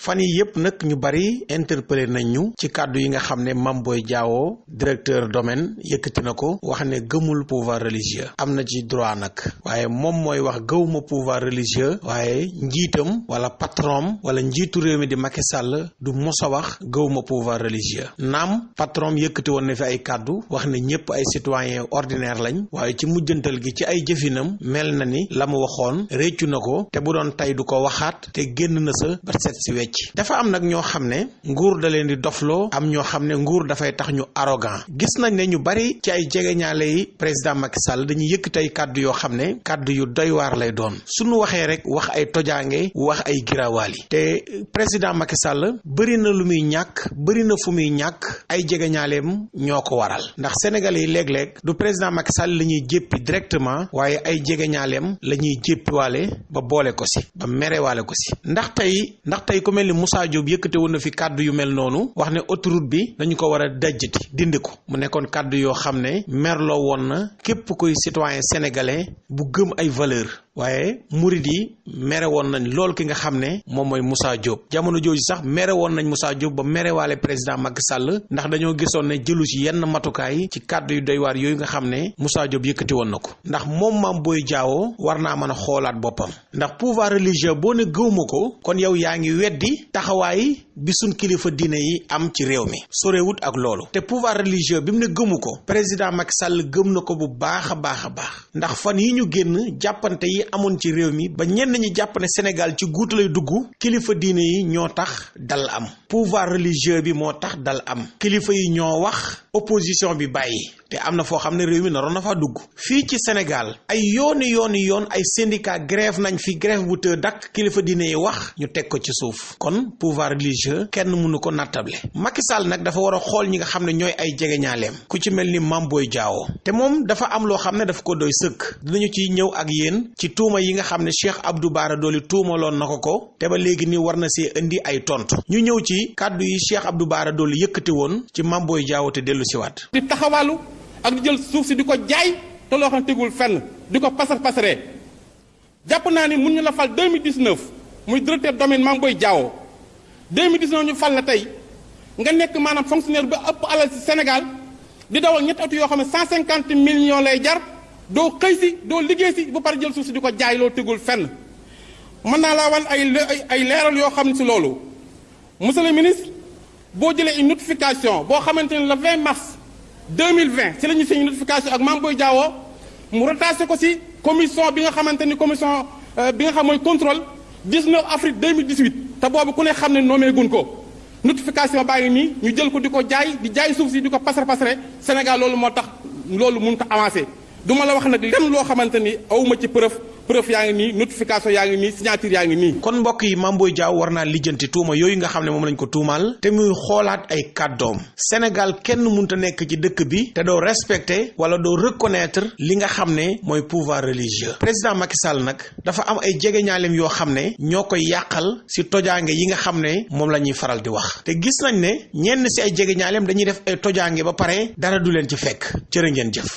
fan yi yëpp nag ñu bari interpellé nañ ñu ci kàddu yi nga xam ne Mame Boye Diao directeur domaine yëkkati na ko wax ne gëmul pouvoir religieux am na ci droit nag waaye moom mooy wax gëwuma pouvoir religieux waaye njiitam wala patron wala njiitu réew mi di Macky Sall du mos a wax gëwuma pouvoir religieux naam patron yëkkati woon na fi ay kàddu wax ne ñëpp ay citoyen ordinaire lañ waaye ci mujjantal gi ci ay jëfinam mel na ni la mu waxoon réccu na ko te bu doon tey du ko waxaat te génn na sa ba set si wecc dafa am nag ñoo xam ne nguur da leen di dofloo am ñoo xam ne nguur dafay tax ñu arrogant gis nañ ne ñu bari ci ay jegeñaale yi président Macky Sall dañuy yëkkati ay kàddu yoo xam ne kàddu yu doy waar lay doon suñu waxee rek wax ay tojaange wax ay girawaali te président Macky Sall bëri na lu muy ñàkk bëri na fu muy ñàkk ay jegeñaaleem ñoo ko waral ndax Sénégalais yi léeg-léeg du président Macky Sall la ñuy jéppi directement waaye ay jegeñaaleem la ñuy jéppiwaale ba boole ko si ba merewaale ko si ndax tey ku mel ni Moussa Diop yëkkate woon na fi kàddu yu mel noonu wax ne autoroute bi dañu ko war a dajjati dindi ko mu nekkoon kàddu yoo xam ne merloo woon na képp kuy citoyen sénégalais bu gëm ay valeur waaye murid yi mere woon nañ lool ki nga xam ne moom mooy Moussa Diop jamono jooju sax mere woon nañ Moussa Diop ba merewaale président Macky Sall ndax dañoo gisoon ne jëlu ci yenn matukaay ci kàddu yu doy waar yooyu nga xam ne Moussa Diop yëkkati woon na ko ndax moom Mame Boye Diao war naa mën a xoolaat boppam ndax pouvoir religieux boo ne gëwma ko kon yow yaa ngi weddi taxawaay bi suñ kilifa diine yi am ci réew mi sorewut ak loolu te pouvoir religieux bi mu ne gëmu ko président Macky Sall gëm na ko bu baax a baax a baax ndax fan yi ñu génn jàppante yi amoon ci réew mi ba ñenn ñi jàpp ne Sénégal ci guutu lay dugg kilifa diine yi ñoo tax dal am pouvoir religieux bi moo tax dal am kilifa yi ñoo wax opposition bi bàyyi te am na foo xam ne réew mi naroon na faa dugg fii ci Sénégal ay yoon ay syndicat grève nañ fi grève bu të dakk kilifa diine yi wax ñu teg ko ci suuf kon pouvoir religieux kenn mënu ko nattable Macky Sall nag dafa war a xool ñi nga xam ne ñooy ay jegeñaaleem ku ci mel ni Mame Boye Diao te moom dafa am loo xam ne dafa ko doy sëkk dinañu ci ñëw ak yéen ci tuuma yi nga xam ne Cheikh Abdou Bara Dolly tuumaloon na ko te ba léegi ni war na see indi ay tontu ñu ñëw ci kàddu yi Cheikh Abdou Bara Dolly yëkkati woon ci Mame Boye Diao te dellu siwaat di taxawalu ak di jël suuf si di ko jaay te loo xam ne tegul fenn di ko pasaree jàpp naa ni mun ñu la fal 2019 muy directeur domaine Mame Boye Diao 2019 ñu fal la tey nga nekk maanaam fonctionnaire ba ëpp alal ci Sénégal di dawal ñetti oto yoo xam ne 150 millions lay jar doo xëy si doo liggéey si bu pare jël suuf si di ko jaay loo tegul fenn mën naa laa wan ay leeral yoo xam ne si loolu monsieur le ministre boo jëlee une notification boo xamante ne le 20 mars 2020 ci la ñu signé notification ak Mame Boye Diao mu rattaché ko ci commission bi nga xamante ni commission bi nga xam mooy contrôle 19 avril 2018 te boobu ku ne xam ne nommé gun ko notification baa ngi nii ñu jël ko di ko jaay suuf si di ko pasare Sénégal loolu moo tax loolu mënut a avancé du ma la wax nag lenn loo xamante ni awuma ci preuve yaa ngi nii notification yaa ngi nii signature yaa ngi nii. kon mbokk yi Mame Boye Diao war naa lijjanti tuuma yooyu nga xam ne moom lañ ko tuumaal te muy xoolaat ay kàddoom Sénégal kenn mënut a nekk ci dëkk bi te doo respecter wala doo reconnaître li nga xam ne mooy pouvoir religieux président Macky Sall nag dafa am ay jegeñaaleem yoo xam ne ñoo koy yàqal si tojaange yi nga xam ne moom la ñuy faral di wax te gis nañ ne ñenn si ay jegeñaaleem dañuy def ay tojaange ba pare dara du leen ci fekk jërë ngeen jëf.